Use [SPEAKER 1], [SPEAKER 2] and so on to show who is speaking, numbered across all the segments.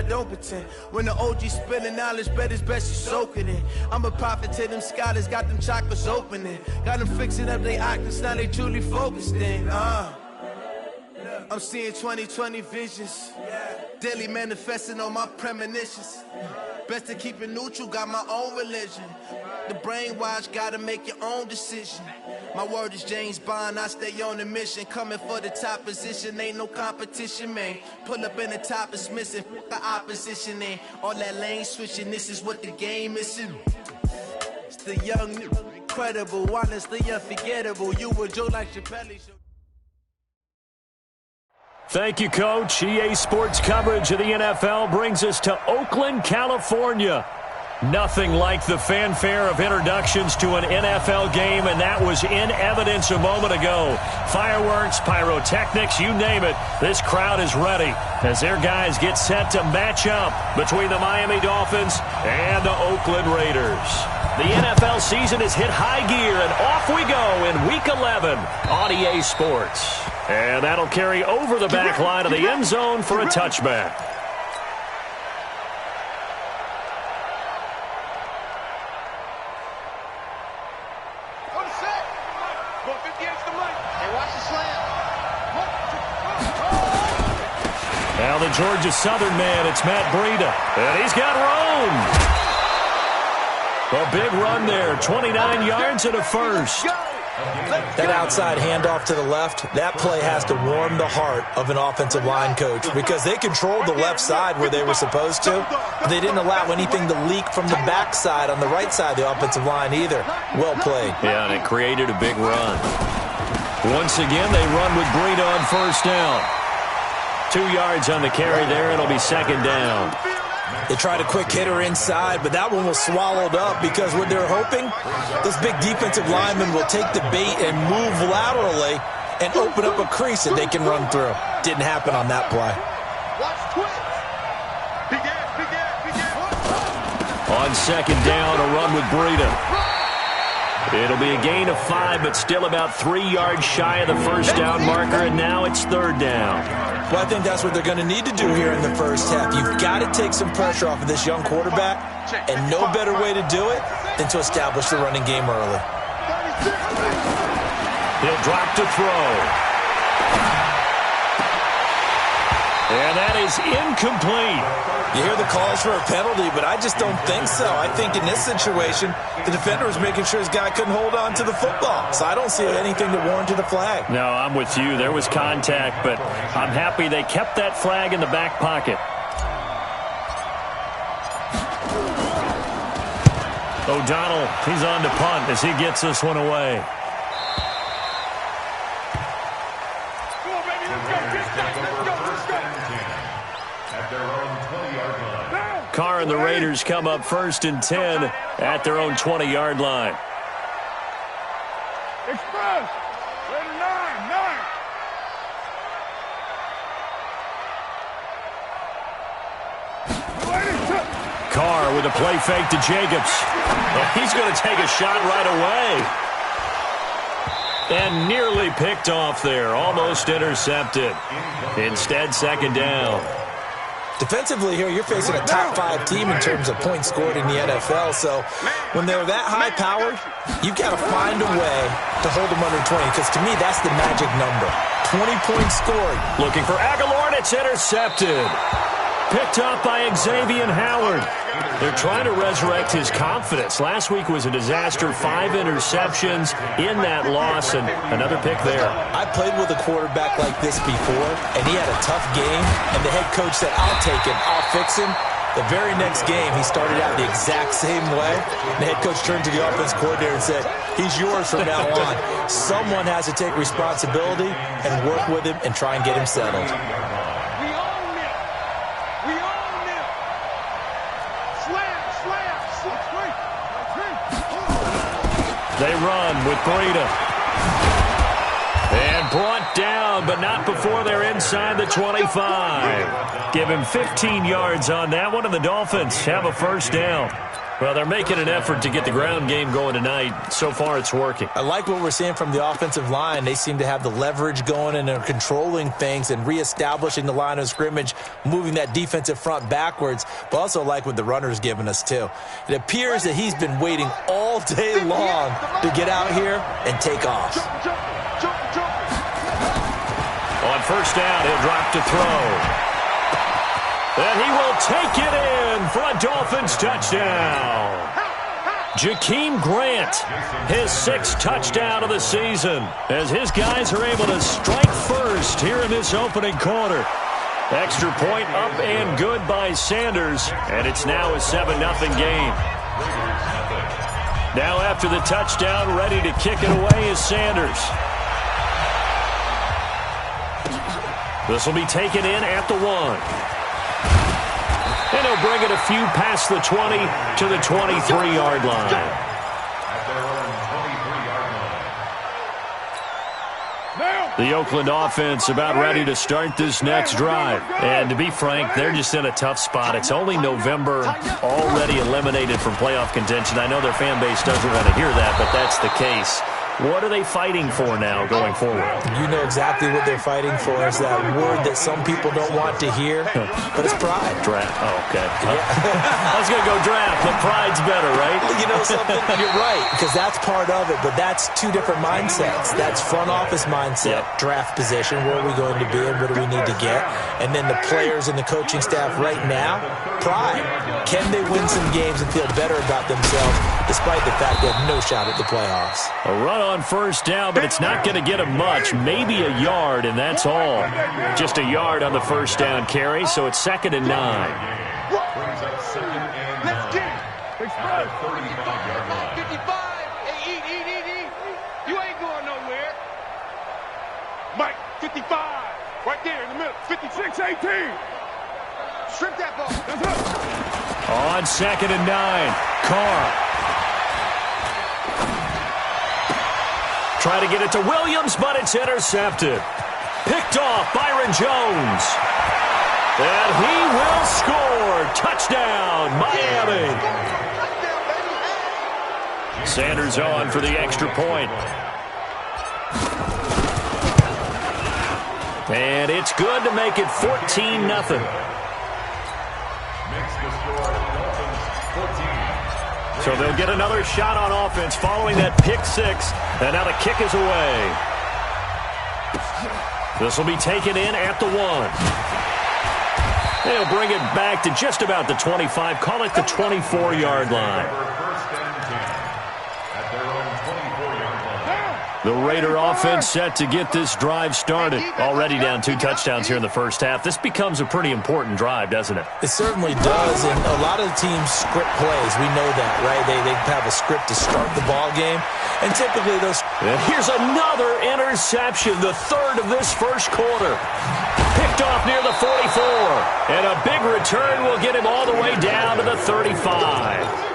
[SPEAKER 1] I don't pretend. When the OG spilling knowledge, bet it's best you soak it in. I'm a prophet to them scholars, got them chakras opening. Got them fixing up their octaves, now they truly focused in. I'm seeing 2020 visions. Daily manifesting on my premonitions. Best to keep it neutral, got my own religion. The brainwash, gotta make your own decision. My word is James Bond, I stay on a mission. Coming for the top position, ain't no competition, man. Pull up in the top, it's missing, the opposition, ain't all that lane switching, this is what the game is. It's the young, incredible, honestly unforgettable. You were Joe like Chappelle.
[SPEAKER 2] Thank you, Coach. EA Sports coverage of the NFL brings us to Oakland, California. Nothing like the fanfare of introductions to an NFL game, and that was in evidence a moment ago. Fireworks, pyrotechnics, you name it. This crowd is ready as their guys get set to match up between the Miami Dolphins and the Oakland Raiders. The NFL season has hit high gear, and off we go in Week 11 on EA Sports. And that'll carry over the back line of the end zone for a touchback. Now the Georgia Southern man, it's Matt Breida. And he's got room. A big run there, 29 yards and a first.
[SPEAKER 3] That outside handoff to the left, that play has to warm the heart of an offensive line coach because they controlled the left side where they were supposed to. But they didn't allow anything to leak from the backside on the right side of the offensive line either. Well played.
[SPEAKER 2] Yeah, and it created a big run. Once again, they run with Breida on first down. 2 yards on the carry there. It'll be second down.
[SPEAKER 3] They tried a quick hitter inside, but that one was swallowed up because what they're hoping, those big defensive linemen will take the bait and move laterally and open up a crease that they can run through. Didn't happen on that play.
[SPEAKER 2] On second down, a run with Breida. It'll be a gain of 5, but still about 3 yards shy of the first down marker, and now it's third down.
[SPEAKER 3] Well, I think that's what they're going to need to do here in the first half. You've got to take some pressure off of this young quarterback, and no better way to do it than to establish the running game early.
[SPEAKER 2] He'll drop to throw. And that is incomplete.
[SPEAKER 3] You hear the calls for a penalty, but I just don't think so. I think in this situation, the defender was making sure his guy couldn't hold on to the football. So I don't see anything that warranted the flag.
[SPEAKER 2] No, I'm with you. There was contact, but I'm happy they kept that flag in the back pocket. O'Donnell, he's on to punt as he gets this one away. Carr and the Raiders come up first and 10 at their own 20-yard line.
[SPEAKER 4] Express, Raider 9.
[SPEAKER 2] Carr with a play fake to Jacobs. He's going to take a shot right away. And nearly picked off there. Almost intercepted. Instead, second down.
[SPEAKER 3] Defensively here, you're facing a top-5 team in terms of points scored in the NFL. So when they're that high-powered, you've got to find a way to hold them under 20. Because to me, that's the magic number. 20 points scored.
[SPEAKER 2] Looking for Aguilar, and it's intercepted. Picked up by Xavier Howard. They're trying to resurrect his confidence. Last week was a disaster. 5 interceptions in that loss, and another pick there.
[SPEAKER 3] I played with a quarterback like this before, and he had a tough game, and the head coach said, I'll take him, I'll fix him. The very next game, he started out the exact same way. The head coach turned to the offense coordinator and said, he's yours from now on. Someone has to take responsibility and work with him and try and get him settled.
[SPEAKER 2] They run with Breida. And brought down, but not before they're inside the 25. Give him 15 yards on that one, and the Dolphins have a first down. Well, they're making an effort to get the ground game going tonight. So far, it's working.
[SPEAKER 3] I like what we're seeing from the offensive line. They seem to have the leverage going and are controlling things and reestablishing the line of scrimmage, moving that defensive front backwards, but also like what the runner's giving us, too. It appears that he's been waiting all day long to get out here and take off.
[SPEAKER 2] On first down, he'll drop to throw. And he will take it in for a Dolphins touchdown. Jakeem Grant, his 6th touchdown of the season, as his guys are able to strike first here in this opening quarter. Extra point up and good by Sanders, and it's now a 7-0 game. Now after the touchdown, ready to kick it away is Sanders. This will be taken in at the 1. And he'll bring it a few past the 20 to the 23-yard line. The Oakland offense about ready to start this next drive. And to be frank, they're just in a tough spot. It's only November, already eliminated from playoff contention. I know their fan base doesn't want to hear that, but that's the case. What are they fighting for now going forward?
[SPEAKER 3] You know exactly what they're fighting for. Is that word that some people don't want to hear, but it's pride.
[SPEAKER 2] Draft. Oh, okay. Yeah. I was going to go draft, but pride's better, right?
[SPEAKER 3] You know something? You're right, because that's part of it, but that's two different mindsets. That's front office mindset, draft position, where are we going to be and what do we need to get? And then the players and the coaching staff right now, pride. Can they win some games and feel better about themselves despite the fact they have no shot at the playoffs?
[SPEAKER 2] A run on first down, but it's not going to get him much. Maybe a yard, and that's all. Just a yard on the first down carry, so it's 2nd and 9.
[SPEAKER 4] Let's get it. Express.
[SPEAKER 5] 35-yard line. 55. Hey, you ain't going nowhere.
[SPEAKER 4] Mike, 55. Right there in the middle. 56-18.
[SPEAKER 5] Strip that ball.
[SPEAKER 4] That's it.
[SPEAKER 2] On 2nd and 9. Carr. Try to get it to Williams, but it's intercepted. Picked off Byron Jones. And he will score. Touchdown, Miami. Sanders on for the extra point. And it's good to make it 14-0. So they'll get another shot on offense following that pick 6. And now the kick is away. This will be taken in at the 1. They'll bring it back to just about the 25. Call it the 24-yard line. The Raider offense set to get this drive started. Already down 2 touchdowns here in the first half. This becomes a pretty important drive, doesn't it?
[SPEAKER 3] It certainly does, and a lot of the teams script plays. We know that, right? They have a script to start the ball game, and typically those...
[SPEAKER 2] And here's another interception, the 3rd of this first quarter. Picked off near the 44, and a big return will get him all the way down to the 35.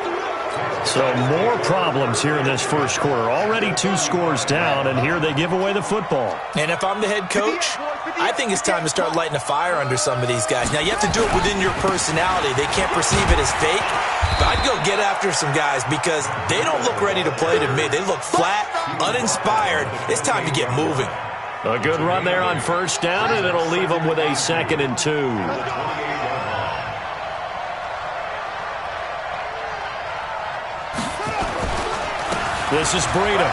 [SPEAKER 2] So more problems here in this first quarter. Already 2 scores down, and here they give away the football.
[SPEAKER 3] And if I'm the head coach, I think it's time to start lighting a fire under some of these guys. Now, you have to do it within your personality. They can't perceive it as fake. But I'd go get after some guys because they don't look ready to play to me. They look flat, uninspired. It's time to get moving.
[SPEAKER 2] A good run there on first down, and it'll leave them with a 2nd and 2. This is Breida.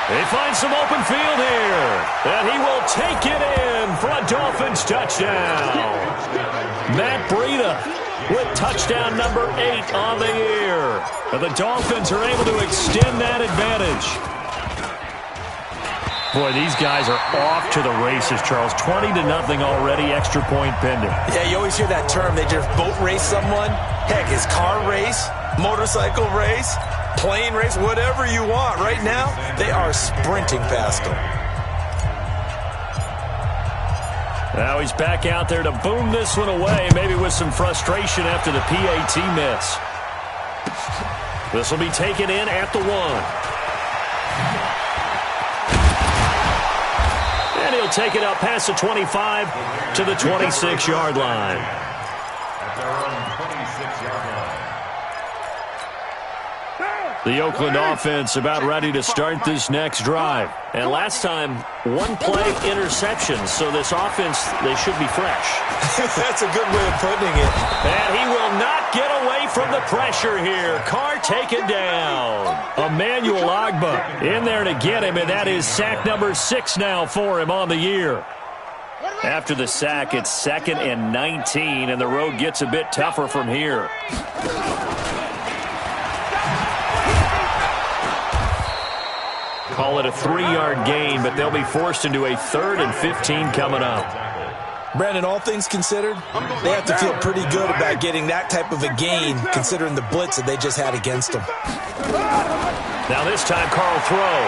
[SPEAKER 2] They find some open field here. And he will take it in for a Dolphins touchdown. Matt Breida with touchdown number 8 on the year. And the Dolphins are able to extend that advantage. Boy, these guys are off to the races, Charles. 20-0 already, extra point pending.
[SPEAKER 3] Yeah, you always hear that term. They just boat race someone. Heck, it's car race, motorcycle race, plane race, whatever you want. Right now, they are sprinting past them.
[SPEAKER 2] Now he's back out there to boom this one away, maybe with some frustration after the PAT miss. This will be taken in at the 1. And he'll take it out past the 25 to the 26-yard line. The Oakland offense about ready to start this next drive. And last time, one play interception. So this offense, they should be fresh.
[SPEAKER 3] That's a good way of putting it.
[SPEAKER 2] And he will not get away from the pressure here. Carr taken down. Emmanuel Ogbah in there to get him, and that is sack number 6 now for him on the year. After the sack, it's 2nd and 19, and the road gets a bit tougher from here. Call it a 3-yard gain, but they'll be forced into a 3rd and 15 coming up.
[SPEAKER 3] Brandon, all things considered, they have to feel pretty good about getting that type of a gain, considering the blitz that they just had against them.
[SPEAKER 2] Now this time, Carr throw.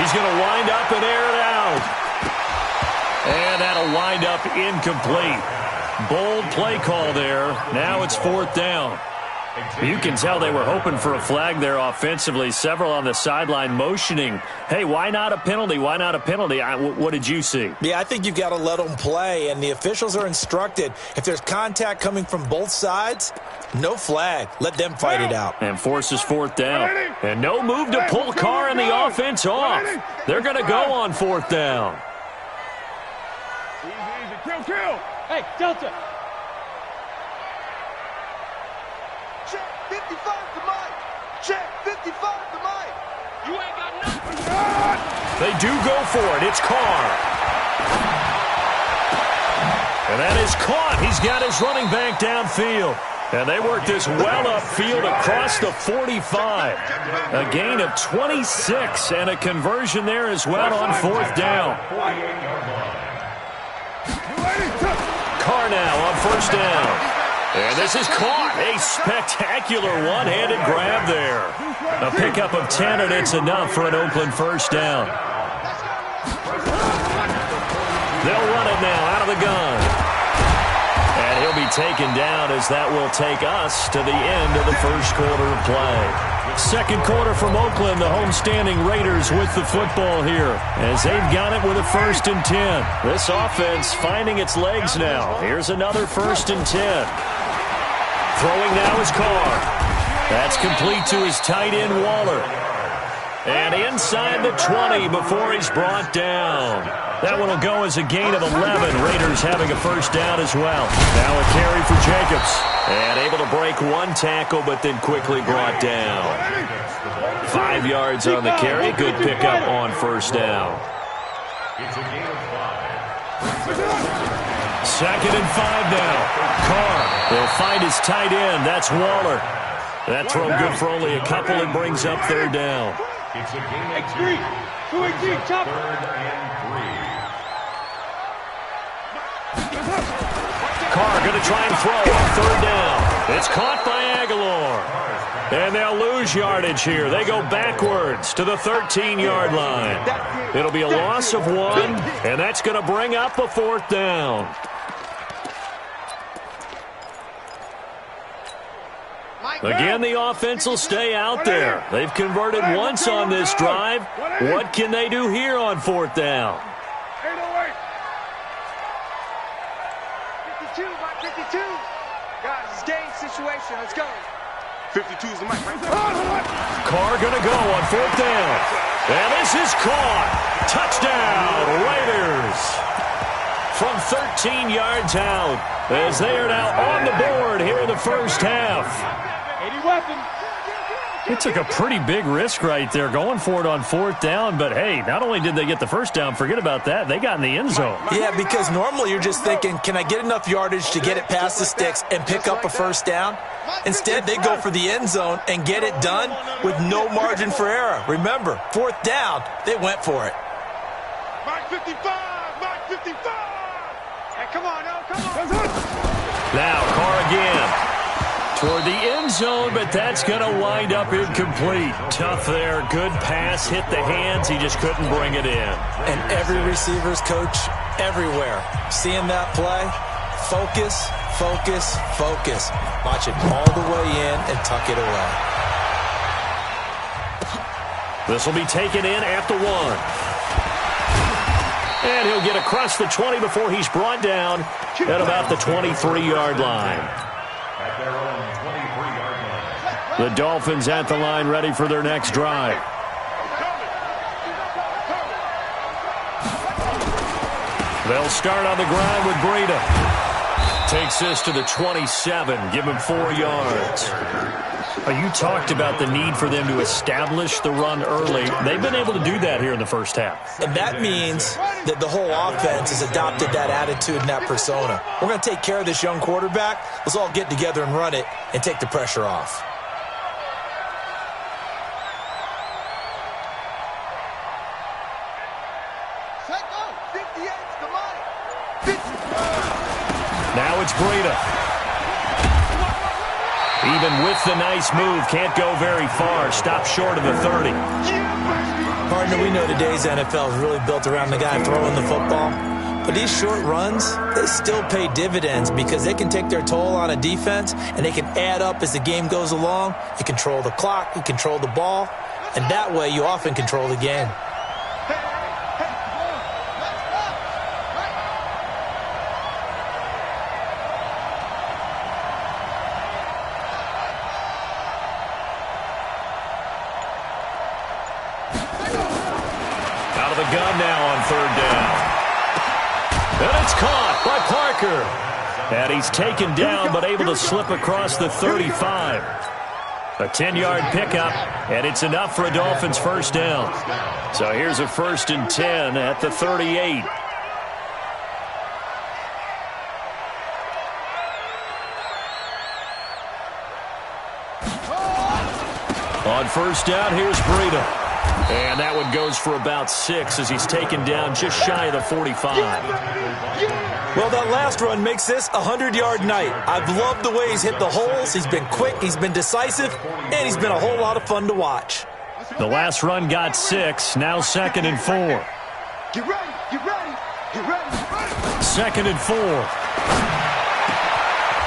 [SPEAKER 2] He's going to wind up and air it out. And that'll wind up incomplete. Bold play call there. Now it's 4th down. You can tell they were hoping for a flag there offensively. Several on the sideline motioning, hey, why not a penalty? Why not a penalty? What did you see?
[SPEAKER 3] Yeah, I think you've got to let them play, and the officials are instructed. If there's contact coming from both sides, no flag. Let them fight it out.
[SPEAKER 2] And forces 4th down. And no move to pull Carr and the offense off. They're going to go on 4th down.
[SPEAKER 4] Easy. Kill.
[SPEAKER 5] Hey, Delta.
[SPEAKER 6] Check 55 to Mike. Check 55 to Mike.
[SPEAKER 5] You ain't got nothing.
[SPEAKER 2] They do go for it. It's Carr. And that is caught. He's got his running back downfield. And they work this well upfield across the 45. A gain of 26 and a conversion there as well on 4th down. Carr now on 1st down. And this is caught. A spectacular one-handed grab there. A pickup of 10, and it's enough for an Oakland 1st down. They'll run it now out of the gun. And he'll be taken down as that will take us to the end of the 1st quarter of play. 2nd quarter from Oakland, the homestanding Raiders with the football here as they've got it with a 1st and 10. This offense finding its legs now. Here's another 1st and 10. Throwing now is Carr. That's complete to his tight end, Waller. And inside the 20 before he's brought down. That one will go as a gain of 11. Raiders having a 1st down as well. Now a carry for Jacobs. And able to break one tackle, but then quickly brought down. 5 yards on the carry. Good pickup on 1st down. 2nd and 5 now. Carr will find his tight end. That's Waller. That throw good for only a couple and brings up 3rd down.
[SPEAKER 4] It's a gain of
[SPEAKER 5] 3. 2-3, chop.
[SPEAKER 4] 3rd and 3.
[SPEAKER 2] Carr going to try and throw on 3rd down. It's caught by Aguilar. And they'll lose yardage here. They go backwards to the 13-yard line. It'll be a loss of 1, and that's going to bring up a 4th down. Again, the offense will stay out there. They've converted once on this drive. What can they do here on 4th down?
[SPEAKER 6] 52, Mike 52. Guys, it's game situation. Let's go.
[SPEAKER 4] 52 is the mic, right?
[SPEAKER 2] Carr going to go on 4th down. And this is caught. Touchdown, Raiders. From 13 yards out as they are now on the board here in the 1st half. It took a pretty big risk right there going for it on 4th down, but hey, not only did they get the 1st down, forget about that, they got in the end zone.
[SPEAKER 3] Yeah, because normally you're just thinking, can I get enough yardage to get it past the sticks and pick up a 1st down? Instead, they go for the end zone and get it done with no margin for error. Remember, 4th down, they went for it.
[SPEAKER 4] Mike 55! Mike 55!
[SPEAKER 6] Hey, come on, no, come on.
[SPEAKER 2] Now, Carr again. Toward the end zone, but that's going to wind up incomplete. Tough there. Good pass. Hit the hands. He just couldn't bring it in.
[SPEAKER 3] And every receiver's coach everywhere. Seeing that play, focus, focus, focus. Watch it all the way in and tuck it away.
[SPEAKER 2] This will be taken in at the 1. And he'll get across the 20 before he's brought down at about the 23-yard line.
[SPEAKER 4] At their own 23-yard line.
[SPEAKER 2] The Dolphins at the line ready for their next drive. They'll start on the ground with Breida. Takes this to the 27. Give him 4 yards. You talked about the need for them to establish the run early. They've been able to do that here in the first half.
[SPEAKER 3] And that means that the whole offense has adopted that attitude and that persona. We're going to take care of this young quarterback. Let's all get together and run it and take the pressure off.
[SPEAKER 2] Now it's Breida. Even with the nice move, can't go very far. Stop short of the 30.
[SPEAKER 3] Partner, we know today's NFL is really built around the guy throwing the football. But these short runs, they still pay dividends because they can take their toll on a defense, and they can add up as the game goes along. You control the clock, you control the ball, and that way you often control the game.
[SPEAKER 2] The gun now on 3rd down. And it's caught by Parker. And he's taken down but able to slip across the 35. A 10-yard pickup, and it's enough for a Dolphins first down. So here's a 1st and 10 at the 38. On 1st down, here's Breida. And that one goes for about 6 as he's taken down just shy of the 45.
[SPEAKER 3] Well, that last run makes this a 100-yard night. I've loved the way he's hit the holes. He's been quick, he's been decisive, and he's been a whole lot of fun to watch.
[SPEAKER 2] The last run got 6, now 2nd and 4.
[SPEAKER 6] Get ready, get ready, get ready.
[SPEAKER 2] 2nd and 4.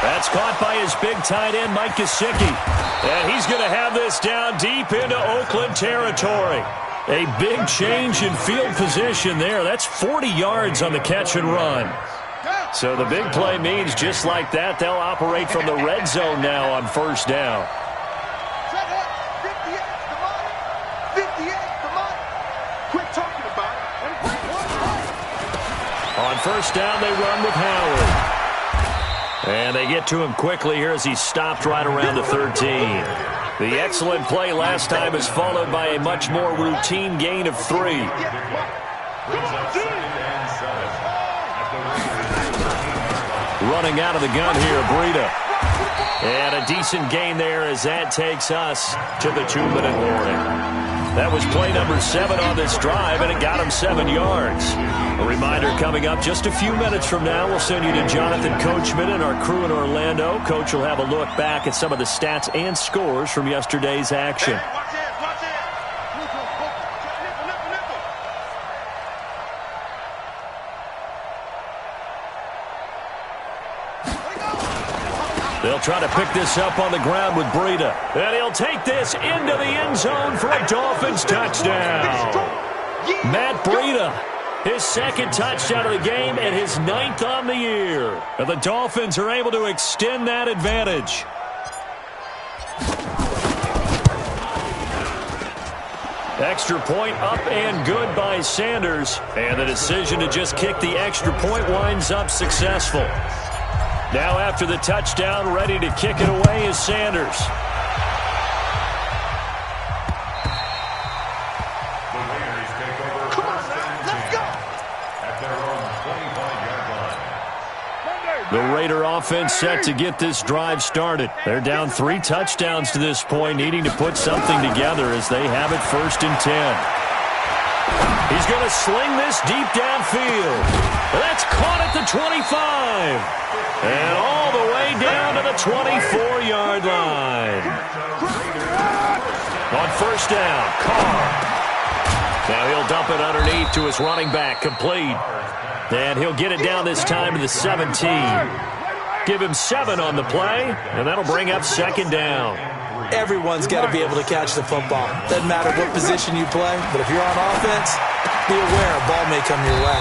[SPEAKER 2] That's caught by his big tight end, Mike Gesicki. And he's going to have this down deep into Oakland territory. A big change in field position there. That's 40 yards on the catch and run. So the big play means just like that, they'll operate from the red zone now on 1st down.
[SPEAKER 6] 58's the money. Quit talking about it.
[SPEAKER 2] On 1st down, they run with Howard. And they get to him quickly here as he's stopped right around the 13. The excellent play last time is followed by a much more routine gain of 3. Running out of the gun here, Breida. And a decent gain there as that takes us to the 2-minute warning. That was play number 7 on this drive, and it got him 7 yards. A reminder coming up just a few minutes from now, we'll send you to Jonathan Coachman and our crew in Orlando. Coach will have a look back at some of the stats and scores from yesterday's action.
[SPEAKER 4] Hey, watch it, watch it.
[SPEAKER 2] They'll try to pick this up on the ground with Breida. And he'll take this into the end zone for a Dolphins touchdown. Matt Breida, his 2nd touchdown of the game and his 9th on the year. And the Dolphins are able to extend that advantage. Extra point up and good by Sanders. And the decision to just kick the extra point winds up successful. Now after the touchdown, ready to kick it away is Sanders. The Raider offense set to get this drive started. They're down 3 touchdowns to this point, needing to put something together as they have it 1st and 10. He's going to sling this deep downfield. That's caught at the 25. And all the way down to the 24-yard line. On 1st down, Carr. Now he'll dump it underneath to his running back, complete. And he'll get it down this time to the 17. Give him 7 on the play, and that'll bring up 2nd down.
[SPEAKER 3] Everyone's got to be able to catch the football. Doesn't matter what position you play, but if you're on offense, be aware a ball may come your way.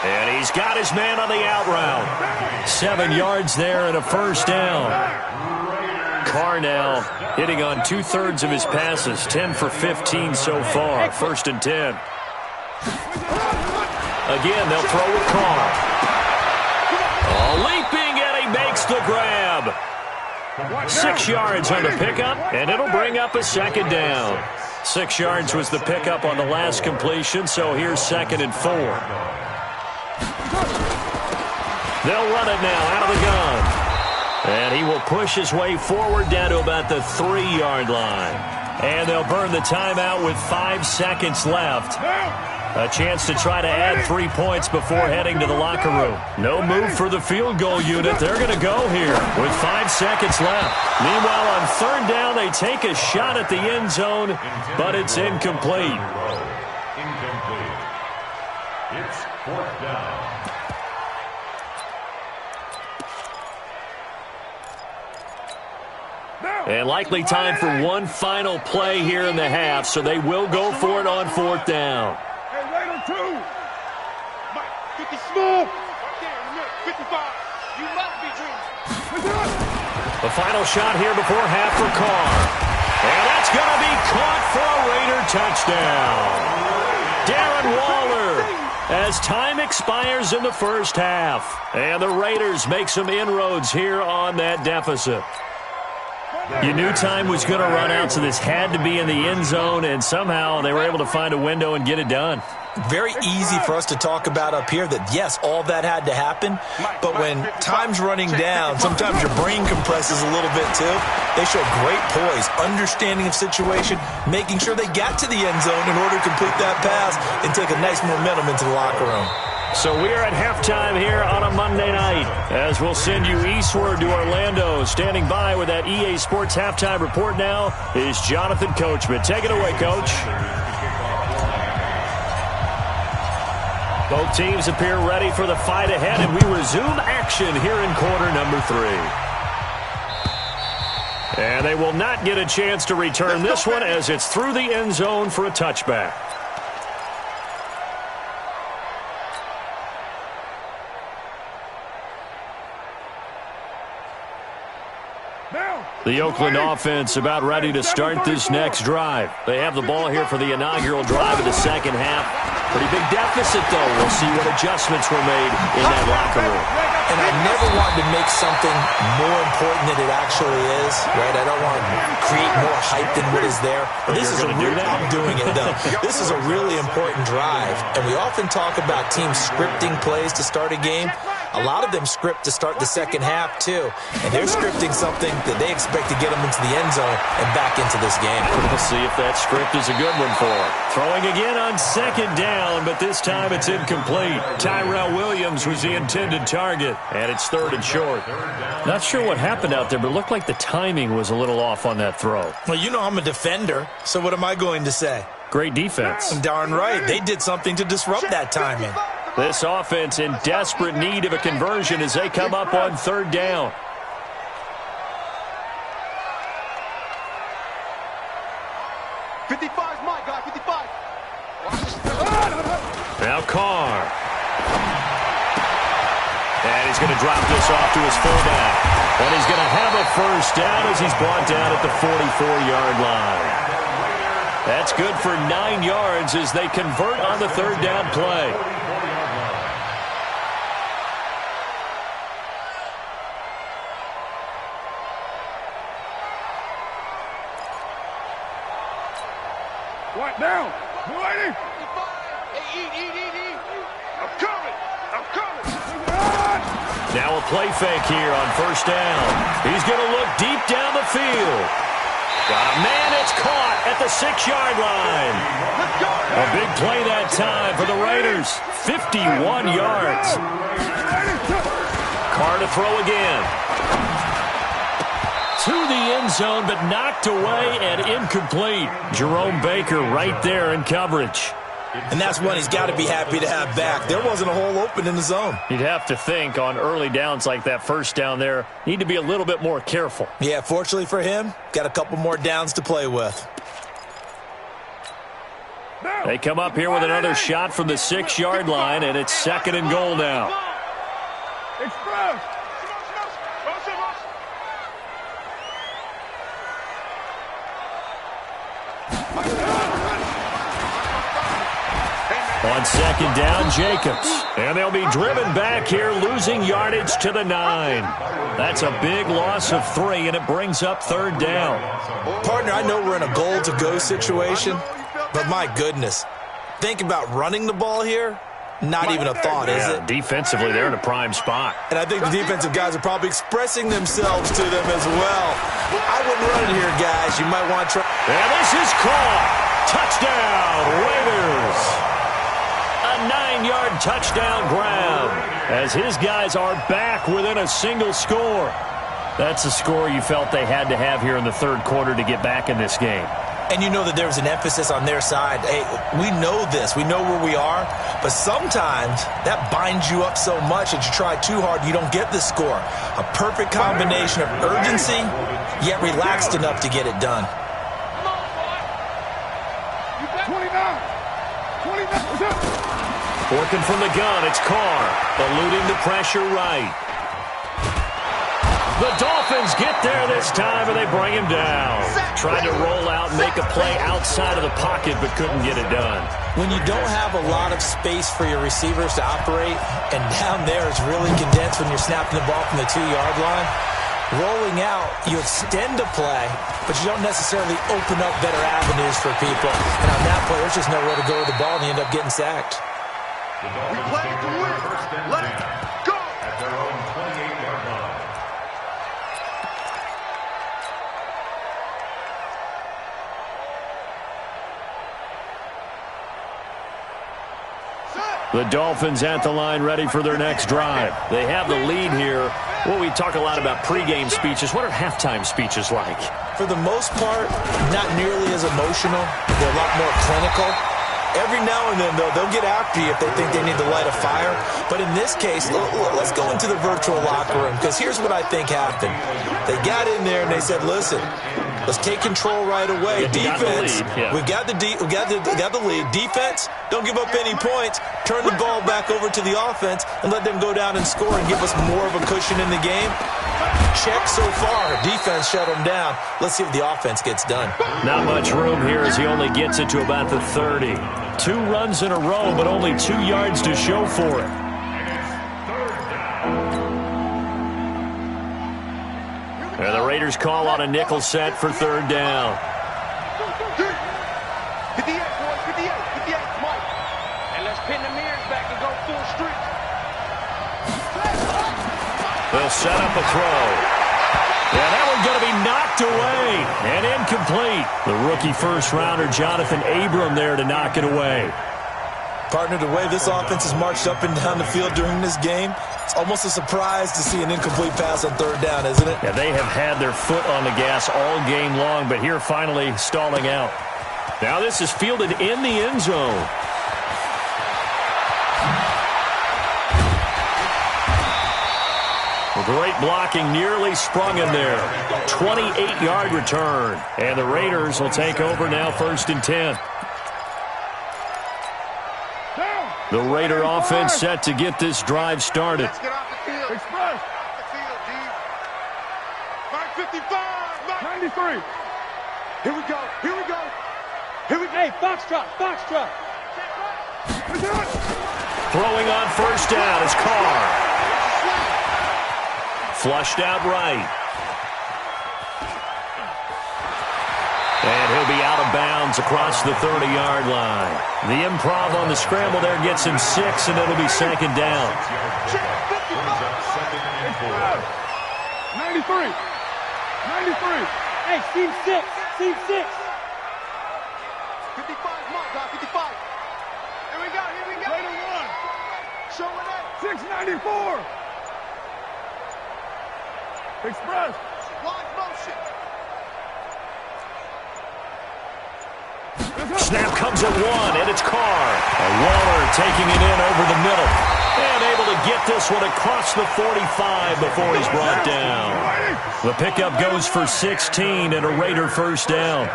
[SPEAKER 2] And he's got his man on the out route. 7 yards there and a 1st down. Carr now hitting on 2/3 of his passes, 10 for 15 so far. 1st and 10. Again, they'll throw with Carr. Oh, leaping, and he makes the grab. 6 yards on the pickup, and it'll bring up a 2nd down. 6 yards was the pickup on the last completion, so here's 2nd and 4. They'll run it now out of the gun. And he will push his way forward down to about the 3-yard line. And they'll burn the timeout with 5 seconds left. A chance to try to add 3 points before heading to the locker room. No move for the field goal unit. They're going to go here with 5 seconds left. Meanwhile, on 3rd down, they take a shot at the end zone, but it's incomplete.
[SPEAKER 7] Incomplete. It's 4th down.
[SPEAKER 2] And likely time for one final play here in the half, so they will go for it on 4th down.
[SPEAKER 4] Hey, Raider 2. Mike, 50 smooth. Right there in the middle, 55. You must be dreaming.
[SPEAKER 2] The final shot here before half for Carr. And that's going to be caught for a Raider touchdown. Darren Waller, as time expires in the 1st half. And the Raiders make some inroads here on that deficit. You knew time was going to run out, so this had to be in the end zone, and somehow they were able to find a window and get it done.
[SPEAKER 3] Very easy for us to talk about up here that, yes, all that had to happen, but when time's running down, sometimes your brain compresses a little bit too. They show great poise, understanding of situation, making sure they got to the end zone in order to complete that pass and take a nice momentum into the locker room.
[SPEAKER 2] So we are at halftime here on a Monday night, as we'll send you eastward to Orlando. Standing by with that EA Sports halftime report now is Jonathan Coachman. Take it away, Coach. Both teams appear ready for the fight ahead, and we resume action here in quarter number 3. And they will not get a chance to return this one, as it's through the end zone for a touchback. The Oakland offense about ready to start this next drive. They have the ball here for the inaugural drive of the 2nd half. Pretty big deficit, though. We'll see what adjustments were made in that locker room.
[SPEAKER 3] And I never wanted to make something more important than it actually is, right? I don't want to create more hype than what is there. But this is I'm doing it, though. This is a really important drive. And we often talk about teams scripting plays to start a game. A lot of them script to start the 2nd half, too. And they're scripting something that they expect to get them into the end zone and back into this game.
[SPEAKER 2] We'll see if that script is a good one for them. Throwing again on 2nd down, but this time it's incomplete. Tyrell Williams was the intended target, and it's 3rd and short. Not sure what happened out there, but it looked like the timing was a little off on that throw.
[SPEAKER 3] Well, you know I'm a defender, so what am I going to say?
[SPEAKER 2] Great defense.
[SPEAKER 3] Darn right. They did something to disrupt that timing.
[SPEAKER 2] This offense in desperate need of a conversion as they come up on 3rd down.
[SPEAKER 6] My guy, 55.
[SPEAKER 2] Now Carr. And he's going to drop this off to his fullback. And he's going to have a 1st down as he's brought down at the 44-yard line. That's good for 9 yards as they convert on the 3rd down play.
[SPEAKER 4] What now? Waiting.
[SPEAKER 5] Eat.
[SPEAKER 4] I'm coming.
[SPEAKER 2] Now a play fake here on 1st down. He's going to look deep down the field. Got a man, it's caught at the 6-yard line. A big play that time for the Raiders. 51 yards. Carr to throw again. To the end zone, but knocked away and incomplete. Jerome Baker right there in coverage.
[SPEAKER 3] And that's one he's got to be happy to have back. There wasn't a hole open in the zone.
[SPEAKER 2] You'd have to think on early downs like that 1st down there, need to be a little bit more careful.
[SPEAKER 3] Yeah, fortunately for him, got a couple more downs to play with.
[SPEAKER 2] They come up here with another shot from the 6-yard line, and it's 2nd and goal now. On second down, Jacobs. And they'll be driven back here, losing yardage to the 9. That's a big loss of 3, and it brings up third down.
[SPEAKER 3] Partner, I know we're in a goal-to-go situation, but my goodness. Think about running the ball here. Not even a thought, is it?
[SPEAKER 2] Defensively, they're in a prime spot.
[SPEAKER 3] And I think the defensive guys are probably expressing themselves to them as well. I wouldn't run it here, guys. You might want to try.
[SPEAKER 2] And this is caught. Touchdown, Raiders. A 9-yard touchdown grab as his guys are back within a single score. That's a score you felt they had to have here in the third quarter to get back in this game.
[SPEAKER 3] And you know that there was an emphasis on their side. Hey, we know this. We know where we are. But sometimes that binds you up so much that you try too hard, you don't get the score. A perfect combination of urgency, yet relaxed enough to get it done.
[SPEAKER 4] 29.
[SPEAKER 2] Working from the gun, it's Carr. Eluding the pressure right. The Dolphins get there this time, and they bring him down. Tried to roll out, make a play outside of the pocket, but couldn't get it done.
[SPEAKER 3] When you don't have a lot of space for your receivers to operate, and down there is really condensed when you're snapping the ball from the 2-yard line, rolling out, you extend a play, but you don't necessarily open up better avenues for people. And on that play, there's just nowhere to go with the ball, and you end up getting sacked.
[SPEAKER 6] We play to win. Let it go.
[SPEAKER 7] At their own 28-yard line.
[SPEAKER 2] The Dolphins at the line, ready for their next drive. They have the lead here. Well, we talk a lot about pregame speeches. What are halftime speeches like?
[SPEAKER 3] For the most part, not nearly as emotional. They're a lot more clinical. Every now and then, though, they'll get after you if they think they need to light a fire. But in this case, let's go into the virtual locker room, because here's what I think happened. They got in there and they said, listen, let's take control right away. Defense, we got the lead. Defense, don't give up any points. Turn the ball back over to the offense and let them go down and score and give us more of a cushion in the game. Check so far. Defense shut them down. Let's see if the offense gets done.
[SPEAKER 2] Not much room here as he only gets it to about the 30. 2 runs in a row, but only 2 yards to show for it. And the Raiders call on a nickel set for third down.
[SPEAKER 6] 58, boys, 58, Mike.
[SPEAKER 5] And let's pin the mirrors back and go full streak.
[SPEAKER 2] They'll set up a throw. Yeah, that one's going to be knocked away and incomplete. The rookie first-rounder Jonathan Abram there to knock it away.
[SPEAKER 3] Partner, the way this offense has marched up and down the field during this game, it's almost a surprise to see an incomplete pass on third down, isn't it?
[SPEAKER 2] Yeah, they have had their foot on the gas all game long, but here finally stalling out. Now this is fielded in the end zone. Great blocking, nearly sprung in there. 28-yard return. And the Raiders will take over now, 1st and 10. The Raider offense set to get this drive started.
[SPEAKER 6] Let's get off the field. Express. Off the field, D. Mark 55. Mark
[SPEAKER 4] 93.
[SPEAKER 6] Here we go. Here we go.
[SPEAKER 4] Here we go. Hey, Foxtrot. Foxtrot.
[SPEAKER 2] Throwing on first down is Carr. Flushed out right. And he'll be out of bounds across the 30-yard line. The improv on the scramble there gets him 6, and it'll be second down.
[SPEAKER 4] 93. 93. Hey, seam 6. Seam 6.
[SPEAKER 6] 55, Mark, 55. Here we go. Here we go.
[SPEAKER 4] Raider 1.
[SPEAKER 6] Showing it.
[SPEAKER 4] 694. Express.
[SPEAKER 6] Launch motion.
[SPEAKER 2] Snap comes at 1, and it's Carr. And Waller taking it in over the middle. And able to get this one across the 45 before he's brought down. The pickup goes for 16 and a Raider first down.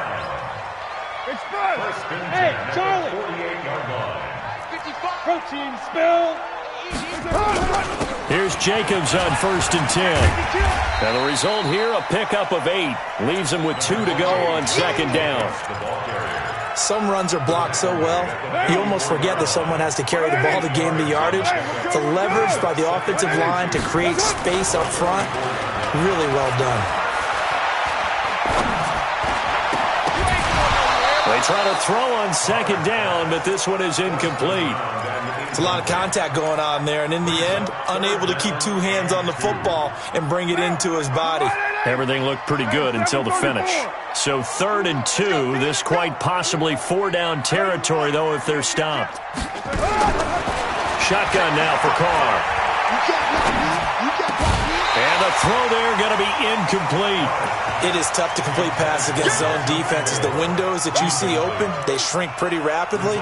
[SPEAKER 4] Express. Hey, Charlie.
[SPEAKER 7] 48-yard line.
[SPEAKER 6] 55.
[SPEAKER 4] Protein spill.
[SPEAKER 2] Here's Jacobs on 1st and 10. And the result here, a pickup of 8. Leaves him with 2 to go on second down.
[SPEAKER 7] The ball carrier.
[SPEAKER 3] Some runs are blocked so well, you almost forget that someone has to carry the ball to gain the yardage. The leverage by the offensive line to create space up front, really well done.
[SPEAKER 2] They try to throw on second down, but this one is incomplete.
[SPEAKER 3] It's a lot of contact going on there, and in the end, unable to keep two hands on the football and bring it into his body.
[SPEAKER 2] Everything looked pretty good until the finish. So 3rd and 2, this quite possibly 4-down territory, though, if they're stopped. Shotgun now for Carr. And the throw there going to be incomplete.
[SPEAKER 3] It is tough to complete passes against zone defenses. The windows that you see open, they shrink pretty rapidly.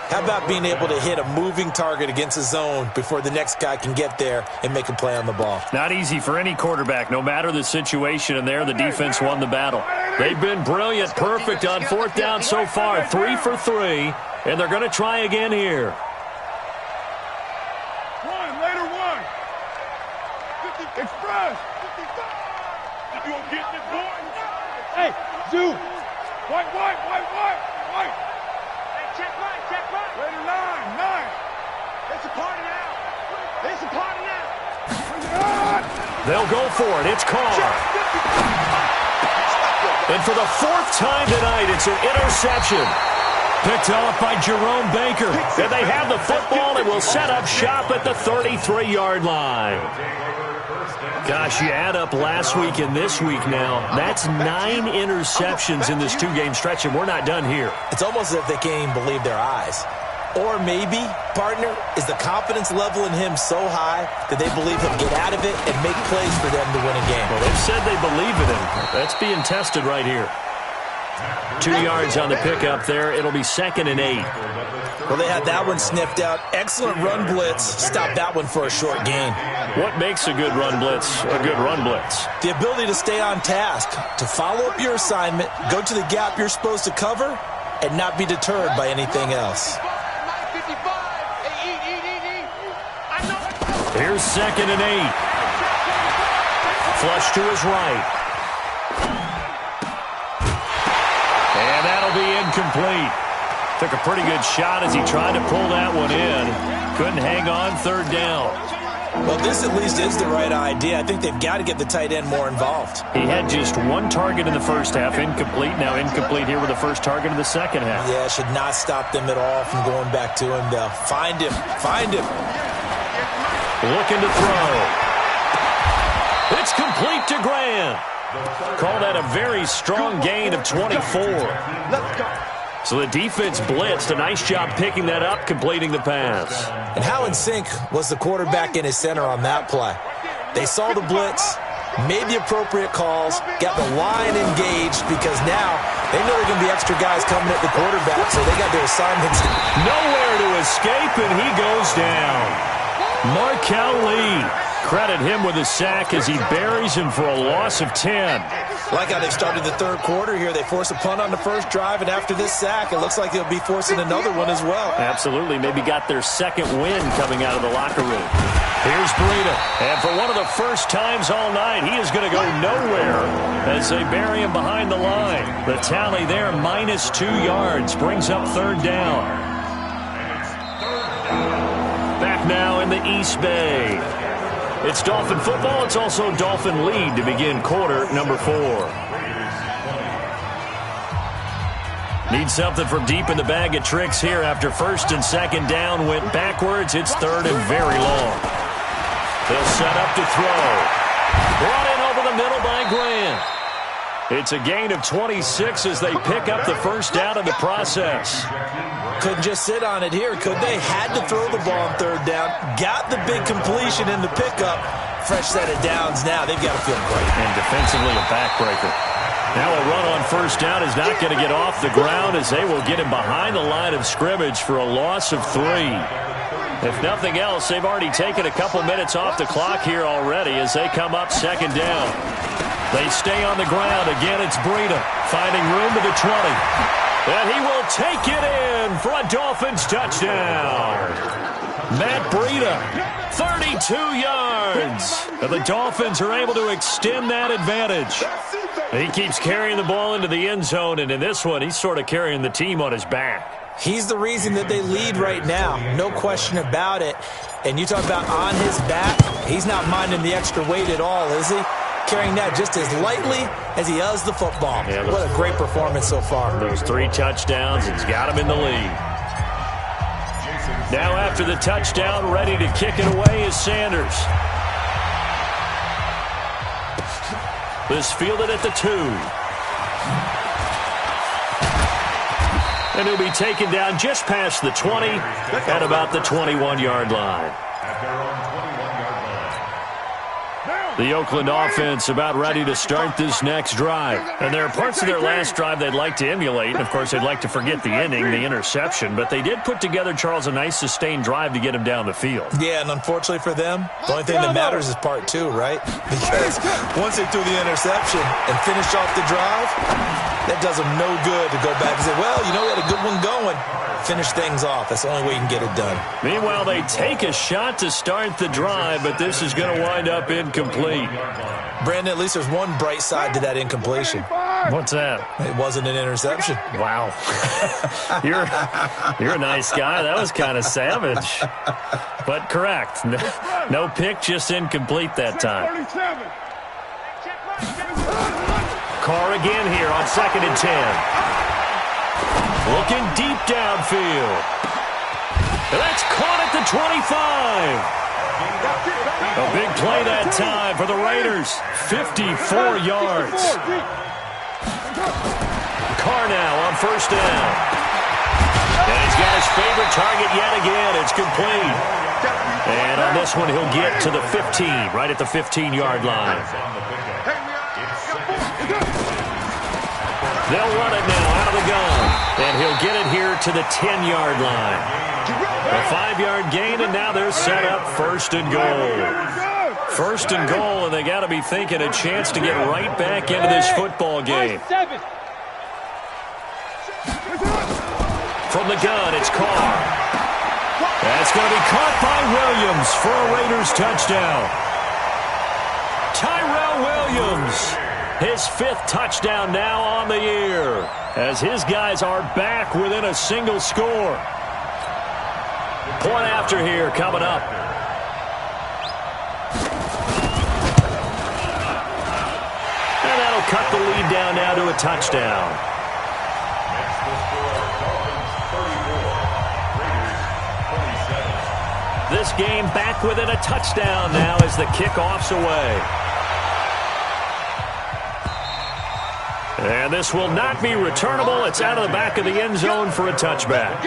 [SPEAKER 3] How about being able to hit a moving target against a zone before the next guy can get there and make a play on the ball?
[SPEAKER 2] Not easy for any quarterback, no matter the situation, and there the defense won the battle. They've been brilliant, perfect on 4th down so far, 3 for 3, and they're going to try again here.
[SPEAKER 4] Later one. 50 express. 55. You gonna get this boy? Hey, Zoo. White. Hey, check right. Later 9. It's a party now.
[SPEAKER 2] They'll go for it. It's Carr. And for the 4th time tonight, it's an interception. Picked off by Jerome Baker. And they have the football and will set up shop at the 33-yard line. Gosh, you add up last week and this week now. That's 9 interceptions in this 2-game stretch, and we're not done here.
[SPEAKER 3] It's almost as if they can't even believe their eyes. Or maybe, partner, is the confidence level in him so high that they believe he'll get out of it and make plays for them to win a game.
[SPEAKER 2] Well, they've said they believe in him. That's being tested right here. 2 yards on the pickup there. It'll be 2nd and 8.
[SPEAKER 3] Well, they had that one sniffed out. Excellent run blitz. Stop that one for a short gain.
[SPEAKER 2] What makes a good run blitz a good run blitz?
[SPEAKER 3] The ability to stay on task, to follow up your assignment, go to the gap you're supposed to cover, and not be deterred by anything else.
[SPEAKER 2] Here's 2nd and 8. Flush to his right. And that'll be incomplete. Took a pretty good shot as he tried to pull that one in. Couldn't hang on 3rd down.
[SPEAKER 3] Well, this at least is the right idea. I think they've got to get the tight end more involved.
[SPEAKER 2] He had just 1 target in the first half, incomplete. Now incomplete here with the first target in the second half.
[SPEAKER 3] Yeah, should not stop them at all from going back to him, though. Find him.
[SPEAKER 2] Looking to throw. It's complete to Graham. Call that a very strong gain of 24.
[SPEAKER 6] Let's go.
[SPEAKER 2] So the defense blitzed. A nice job picking that up, completing the pass.
[SPEAKER 3] And how in sync was the quarterback and his center on that play? They saw the blitz, made the appropriate calls, got the line engaged because now they know there are going to be extra guys coming at the quarterback, so they got their assignments.
[SPEAKER 2] Nowhere to escape, and he goes down. Markel Lee. Credit him with a sack as he buries him for a loss of 10.
[SPEAKER 3] Like how they've started the 3rd quarter here. They force a punt on the first drive, and after this sack, it looks like they'll be forcing another one as well.
[SPEAKER 2] Absolutely. Maybe got their 2nd win coming out of the locker room. Here's Breida. And for one of the first times all night, he is going to go nowhere as they bury him behind the line. The tally there, -2 yards, brings up 3rd down. Back now in the East Bay. It's Dolphin football. It's also Dolphin lead to begin quarter number 4. Need something from deep in the bag of tricks here after 1st and 2nd down went backwards. It's 3rd and very long. They'll set up to throw. Brought in over the middle by Grant. It's a gain of 26 as they pick up the first down in the process.
[SPEAKER 3] Couldn't just sit on it here, could they? Had to throw the ball on 3rd down. Got the big completion in the pickup. Fresh set of downs now. They've got to feel great.
[SPEAKER 2] And defensively a backbreaker. Now a run on 1st down is not going to get off the ground as they will get him behind the line of scrimmage for a loss of 3. If nothing else, they've already taken a couple minutes off the clock here already as they come up 2nd down. They stay on the ground. Again, it's Breida finding room to the 20. And he will take it in for a Dolphins touchdown. Matt Breida, 32 yards. And the Dolphins are able to extend that advantage. He keeps carrying the ball into the end zone, and in this one, he's sort of carrying the team on his back.
[SPEAKER 3] He's the reason that they lead right now. No question about it. And you talk about on his back, he's not minding the extra weight at all, is he? Carrying that just as lightly as he does the football. Yeah, what a great performance so far.
[SPEAKER 2] Those 3 touchdowns, it's got him in the lead. Now after the touchdown, ready to kick it away is Sanders. This fielded at the 2. And he'll be taken down just past the 20 at about the 21-yard line. The Oakland offense about ready to start this next drive. And there are parts of their last drive they'd like to emulate. Of course, they'd like to forget the ending, the interception. But they did put together, Charles, a nice sustained drive to get him down the field.
[SPEAKER 3] Yeah, and unfortunately for them, the only thing that matters is part 2, right? Because once they threw the interception and finished off the drive, that does them no good to go back and say, well, you know, we had a good one going. Finish things off. That's the only way you can get it done.
[SPEAKER 2] Meanwhile, they take a shot to start the drive, but this is going to wind up incomplete.
[SPEAKER 3] Brandon, at least there's one bright side to that incompletion.
[SPEAKER 2] What's that?
[SPEAKER 3] It wasn't an interception.
[SPEAKER 2] Wow. You're a nice guy. That was kind of savage. But correct. No pick, just incomplete that time. Carr again here on 2nd and 10. Looking deep downfield. And that's caught at the 25. A big play that time for the Raiders. 54 yards. Carr now on 1st down. And he's got his favorite target yet again. It's complete. And on this one, he'll get to the 15, right at the 15-yard line. They'll run it now out of the gun. And he'll get it here to the 10-yard line. A 5-yard gain, and now they're set up 1st and goal. 1st and goal, and they got to be thinking a chance to get right back into this football game. From the gun, it's Carr. That's going to be caught by Williams for a Raiders touchdown. Tyrell Williams. His 5th touchdown now on the year, as his guys are back within a single score. Point after here coming up. And that'll cut the lead down now to a touchdown. This game back within a touchdown now as the kickoff's away. And this will not be returnable. It's out of the back of the end zone for a touchback.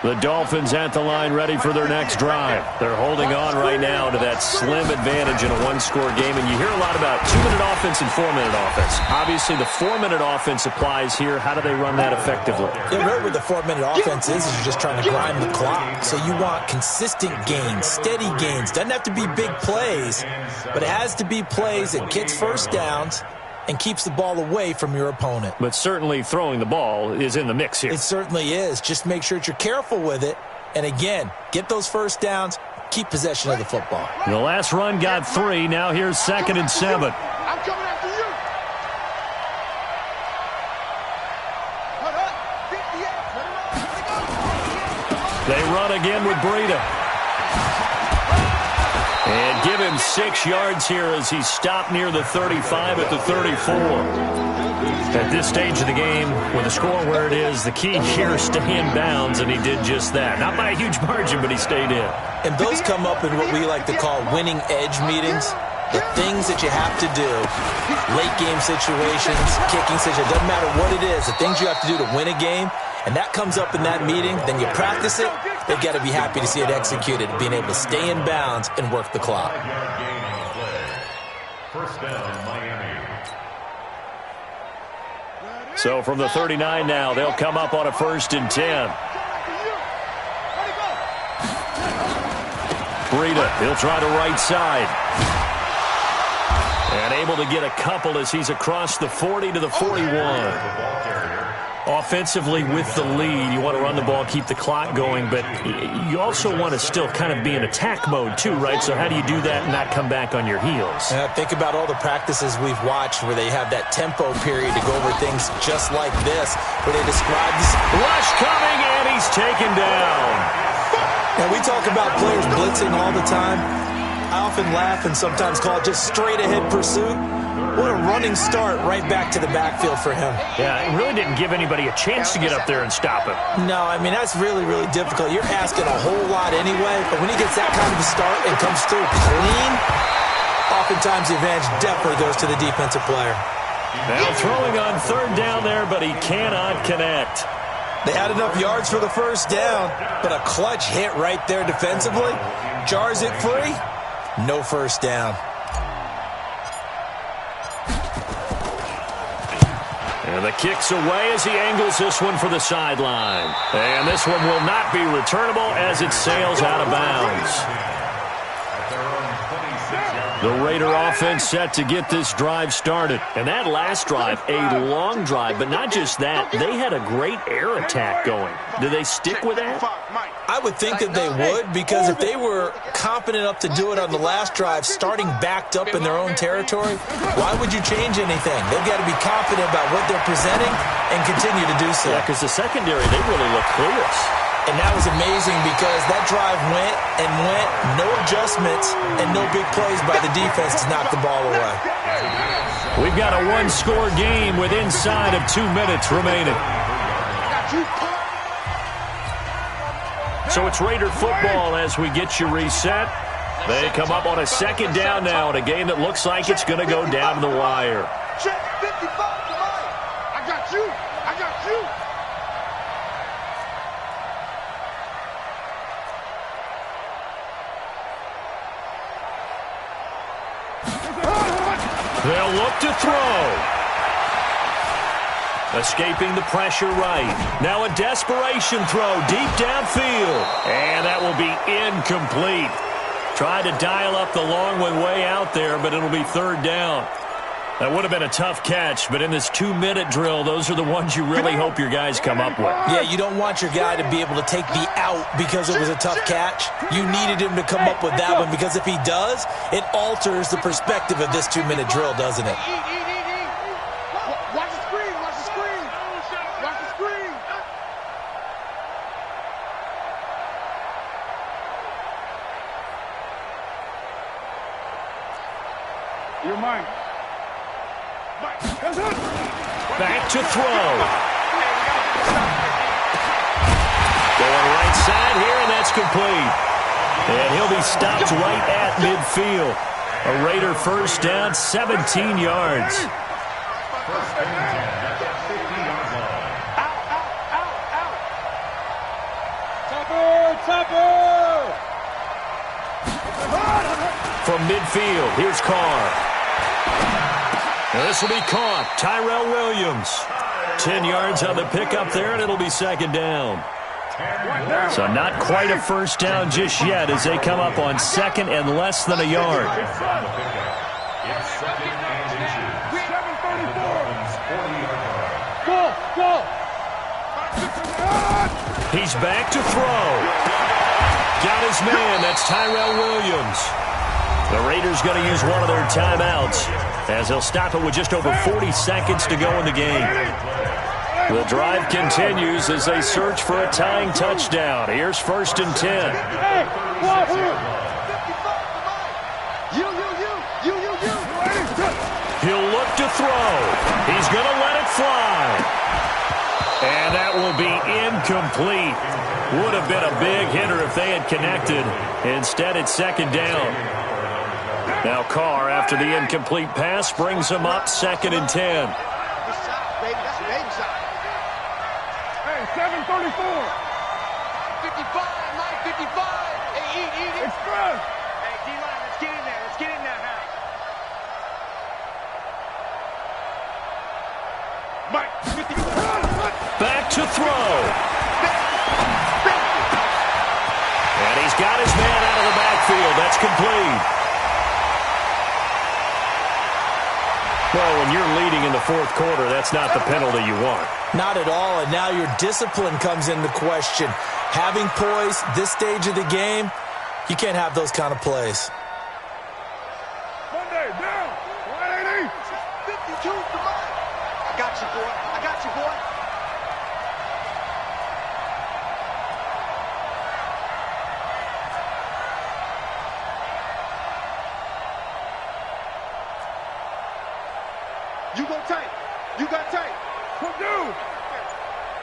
[SPEAKER 2] The Dolphins at the line ready for their next drive. They're holding on right now to that slim advantage in a 1-score game. And you hear a lot about 2-minute offense and 4-minute offense. Obviously, the 4-minute offense applies here. How do they run that effectively?
[SPEAKER 3] Yeah, really what the 4-minute offense is you're just trying to grind the clock. So you want consistent gains, steady gains. Doesn't have to be big plays, but it has to be plays that gets first downs and keeps the ball away from your opponent.
[SPEAKER 2] But certainly throwing the ball is in the mix here.
[SPEAKER 3] It certainly is. Just make sure that you're careful with it. And again, get those first downs, keep possession of the football.
[SPEAKER 2] The last run got 3. Now here's 2nd and 7.
[SPEAKER 6] I'm coming after you.
[SPEAKER 2] They run again with Breida. And give him 6 yards here as he's stopped near the 35 at the 34. At this stage of the game, with the score where it is, the key here is stay in bounds, and he did just that. Not by a huge margin, but he stayed in.
[SPEAKER 3] And those come up in what we like to call winning edge meetings. The things that you have to do, late game situations, kicking situations, doesn't matter what it is, the things you have to do to win a game, and that comes up in that meeting, then you practice it, they've got to be happy to see it executed, being able to stay in bounds and work the clock.
[SPEAKER 7] First down, Miami.
[SPEAKER 2] So from the 39 now, they'll come up on a 1st and 10. Breida, he'll try to right side. And able to get a couple as he's across the 40 to the 41. Offensively with the lead, you want to run the ball, keep the clock going, but you also want to still kind of be in attack mode too, right? So how do you do that and not come back on your heels?
[SPEAKER 3] Think about all the practices we've watched where they have that tempo period to go over things just like this, where they describe this.
[SPEAKER 2] Rush coming, and he's taken down.
[SPEAKER 3] Now, we talk about players blitzing all the time. I often laugh and sometimes call it just straight-ahead pursuit. What a running start right back to the backfield for him.
[SPEAKER 2] Yeah, it really didn't give anybody a chance to get up there and stop him.
[SPEAKER 3] No, I mean, that's really, really difficult. You're asking a whole lot anyway, but when he gets that kind of a start and comes through clean, oftentimes the advantage definitely goes to the defensive player.
[SPEAKER 2] Now throwing on third down there, but he cannot connect.
[SPEAKER 3] They had enough yards for the first down, but a clutch hit right there defensively jars it free. No first down.
[SPEAKER 2] And the kick's away as he angles this one for the sideline. And this one will not be returnable as it sails out of bounds. The Raider offense set to get this drive started. And that last drive, a long drive, but not just that. They had a great air attack going. Do they stick with that?
[SPEAKER 3] I would think that they would, because if they were confident enough to do it on the last drive, starting backed up in their own territory, why would you change anything? They've got to be confident about what they're presenting and continue to do so.
[SPEAKER 2] Yeah, because the secondary, they really look clueless.
[SPEAKER 3] And that was amazing because that drive went and went, no adjustments, and no big plays by the defense to knock the ball away.
[SPEAKER 2] We've got a one-score game with inside of 2 minutes remaining. So it's Raider football as we get you reset. They come up on a second down now in a game that looks like it's going to go down to the wire.
[SPEAKER 6] Check 55 to Mike.
[SPEAKER 4] I got you. I got you.
[SPEAKER 2] They'll look to throw. Escaping the pressure right. Now a desperation throw deep downfield. And that will be incomplete. Tried to dial up the long one way out there, but it'll be third down. That would have been a tough catch, but in this 2-minute drill, those are the ones you really hope your guys come up with.
[SPEAKER 3] Yeah, you don't want your guy to be able to take the out because it was a tough catch. You needed him to come up with that one, because if he does, it alters the perspective of this 2-minute drill, doesn't it?
[SPEAKER 4] Watch the screen. Watch the screen. Watch the screen. You're mine.
[SPEAKER 2] Back to throw. Going right side here, and that's complete. And he'll be stopped right at midfield. A Raider first down, 17 yards. From midfield, here's Carr. This will be caught. Tyrell Williams. 10 yards on the pickup there, and it'll be second down. So not quite a first down just yet as they come up on second and less than a yard. He's back to throw. Got his man. That's Tyrell Williams. The Raiders going to use one of their timeouts as they'll stop it with just over 40 seconds to go in the game. The drive continues as they search for a tying touchdown. Here's first and 10. He'll look to throw. He's going to let it fly. And that will be incomplete. Would have been a big hitter if they had connected. Instead, it's second down. Now Carr, after the incomplete pass, brings him up second and 10.
[SPEAKER 4] Hey, 734.
[SPEAKER 5] 55, Mike, 55. Hey, eat.
[SPEAKER 4] Express.
[SPEAKER 5] Hey, D-line, let's get in there. Let's get in there now.
[SPEAKER 4] Mike, 50.
[SPEAKER 2] Back to throw. And he's got his man out of the backfield. That's complete. Well, when you're leading in the fourth quarter, that's not the penalty you want.
[SPEAKER 3] Not at all, and now your discipline comes into question. Having poise this stage of the game, you can't have those kind of plays.
[SPEAKER 4] Monday, down. 180.
[SPEAKER 6] 52 to mine. I got you, boy. I got you, boy. You go tight. You got tight.
[SPEAKER 4] Purdue.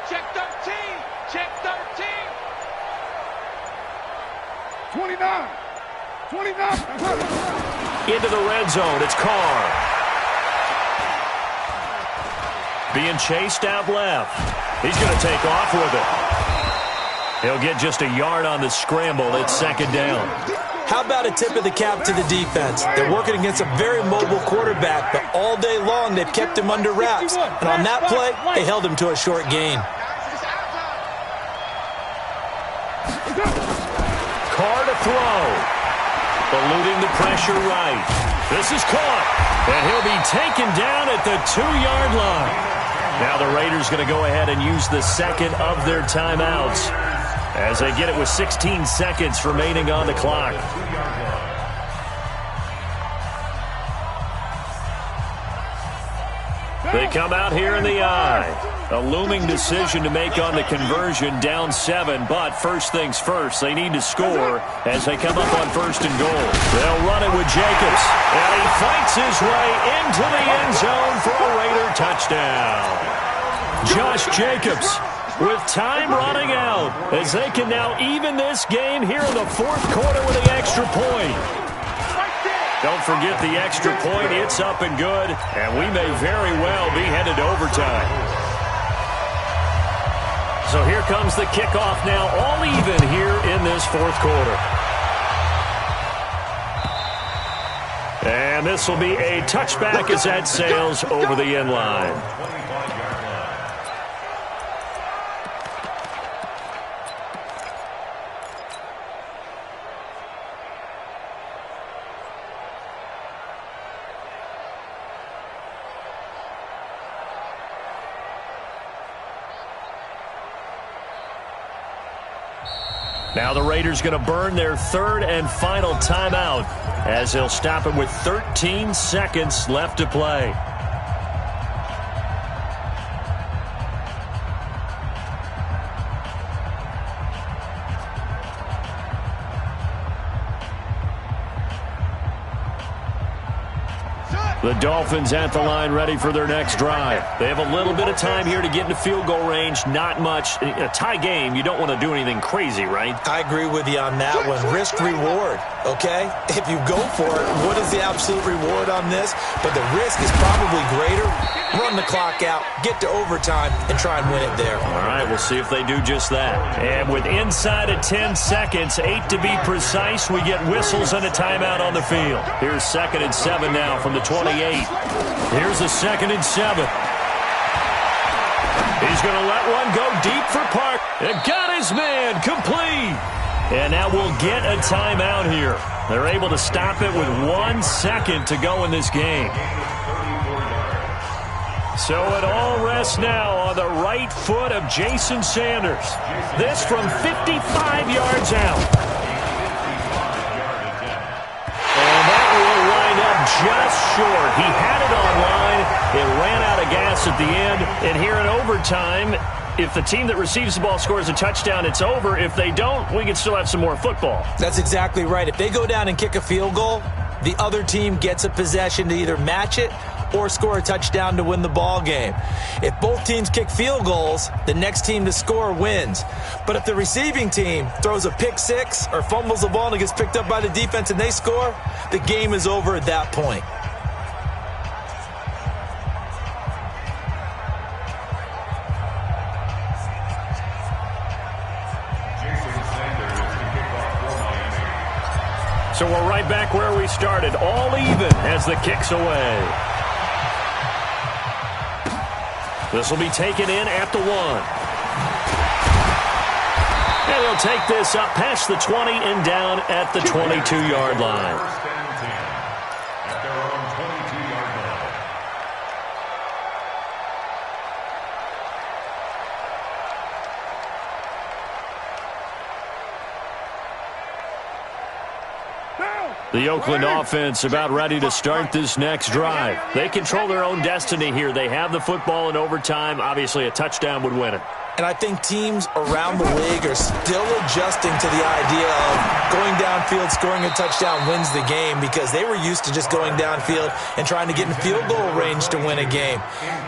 [SPEAKER 5] Check 13. Check 13.
[SPEAKER 4] 29. 29.
[SPEAKER 2] Into the red zone, it's Carr. Being chased out left. He's going to take off with it. He'll get just a yard on the scramble. It's second down.
[SPEAKER 3] How about a tip of the cap to the defense? They're working against a very mobile quarterback, but all day long they've kept him under wraps. And on that play, they held him to a short gain.
[SPEAKER 2] Carr to throw. Eluding the pressure right. This is caught. And he'll be taken down at the 2-yard line. Now the Raiders going to go ahead and use the second of their timeouts as they get it with 16 seconds remaining on the clock. They come out here in the eye. A looming decision to make on the conversion, down 7. But first things first, they need to score as they come up on first and goal. They'll run it with Jacobs. And he fights his way into the end zone for a Raider touchdown. Josh Jacobs with time running out as they can now even this game here in the fourth quarter with the extra point. Don't forget the extra point. It's up and good, and we may very well be headed to overtime. So here comes the kickoff now, all even here in this fourth quarter. And this will be a touchback as that sails over the end line. Now the Raiders going to burn their third and final timeout as they'll stop it with 13 seconds left to play. The Dolphins at the line ready for their next drive. They have a little bit of time here to get into field goal range. Not much. A tie game, you don't want to do anything crazy, right?
[SPEAKER 3] I agree with you on that one. Risk-reward, okay? If you go for it, what is the absolute reward on this? But the risk is probably greater. Run the clock out, get to overtime, and try and win it there.
[SPEAKER 2] All right, we'll see if they do just that. And with inside of 10 seconds, 8 to be precise, we get whistles and a timeout on the field. Here's 2nd and 7 now from the 28. Here's the 2nd and 7. He's going to let one go deep for Park. And got his man complete. And now we'll get a timeout here. They're able to stop it with 1 second to go in this game. So it all rests now on the right foot of Jason Sanders. This from 55 yards out. And that will line up just short. He had it on line. It ran out of gas at the end. And here in overtime, if the team that receives the ball scores a touchdown, it's over. If they don't, we can still have some more football.
[SPEAKER 3] That's exactly right. If they go down and kick a field goal, the other team gets a possession to either match it or score a touchdown to win the ball game. If both teams kick field goals, the next team to score wins. But if the receiving team throws a pick six or fumbles the ball and it gets picked up by the defense and they score, the game is over at that point.
[SPEAKER 2] So we're right back where we started, all even as the kick's away. This will be taken in at the 1. And he'll take this up past the 20 and down at the 22-yard line. The Oakland offense about ready to start this next drive. They control their own destiny here. They have the football in overtime. Obviously, a touchdown would win it.
[SPEAKER 3] And I think teams around the league are still adjusting to the idea of going downfield, scoring a touchdown wins the game, because they were used to just going downfield and trying to get in field goal range to win a game.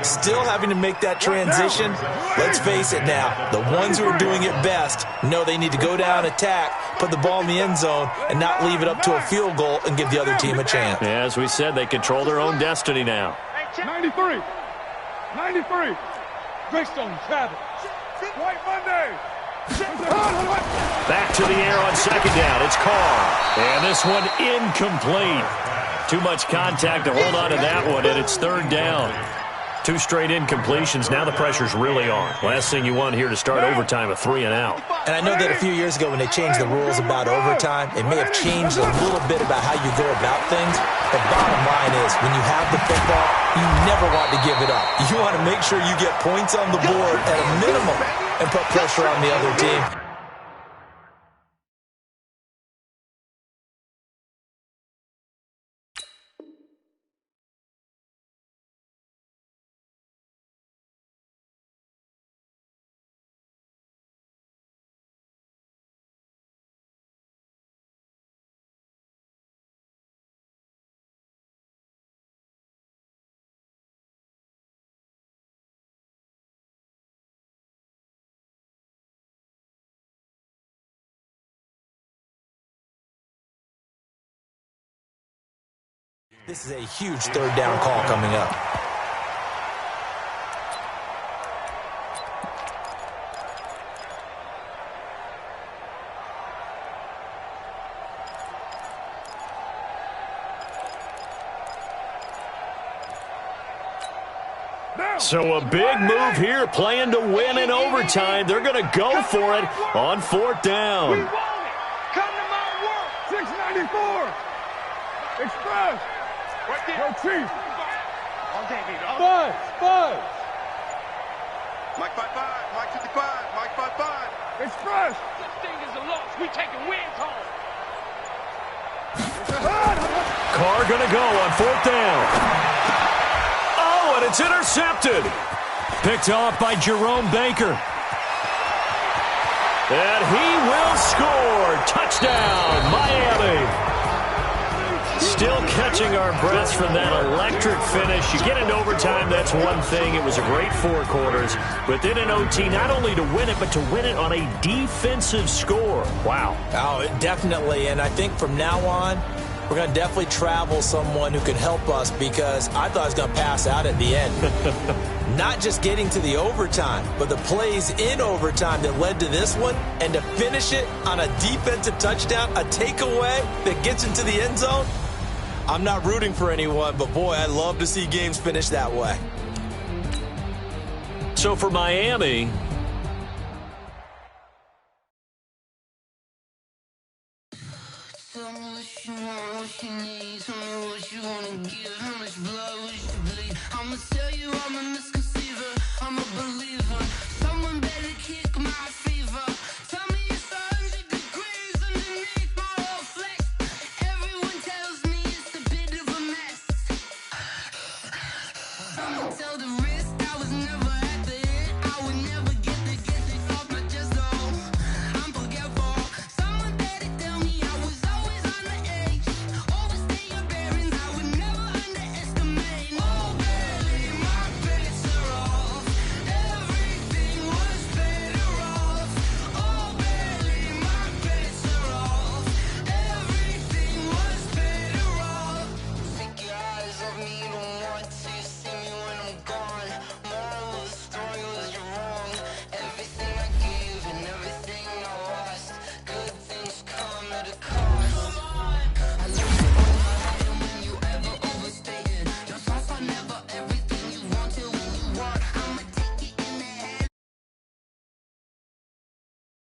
[SPEAKER 3] Still having to make that transition. Let's face it now, the ones who are doing it best know they need to go down, attack, put the ball in the end zone, and not leave it up to a field goal and give the other team a chance.
[SPEAKER 2] Yeah, as we said, they control their own destiny now.
[SPEAKER 4] 93. Greystone travel. White Monday.
[SPEAKER 2] Back to the air on second down. It's Carr. And this one incomplete. Too much contact to hold on to that one, and it's third down. 2 straight incompletions. Now the pressure's really on. Last thing you want here to start overtime, a 3 and out.
[SPEAKER 3] And I know that a few years ago when they changed the rules about overtime, it may have changed a little bit about how you go about things. But bottom line is, when you have the football, you never want to give it up. You want to make sure you get points on the board at a minimum and put pressure on the other team. This is a huge third down call coming up.
[SPEAKER 2] So a big move here, playing to win in overtime. They're going to go for it on fourth down.
[SPEAKER 4] We want it. Come to my work. 694. Express. Right there. Yo, Chief. All day, baby. Five.
[SPEAKER 6] Mike 55, Mike 55, Mike 55.
[SPEAKER 4] Express.
[SPEAKER 5] This thing is a loss. We taking wins home.
[SPEAKER 2] Carr going to go on fourth down. Oh, and it's intercepted. Picked off by Jerome Baker. And he will score. Touchdown, Miami. Still catching our breaths from that electric finish. You get into overtime, that's one thing. It was a great 4 quarters. But then in OT, not only to win it, but to win it on a defensive score. Wow.
[SPEAKER 3] Oh, definitely. And I think from now on, we're going to definitely travel someone who can help us, because I thought I was going to pass out at the end. Not just getting to the overtime, but the plays in overtime that led to this one, and to finish it on a defensive touchdown, a takeaway that gets into the end zone. I'm not rooting for anyone, but boy, I love to see games finish that way.
[SPEAKER 2] So for Miami,
[SPEAKER 8] tell me what you want, what you need. Tell me what you wanna give. How much blood would you bleed? I'ma tell you I'm a misconceiver. I'm a believer.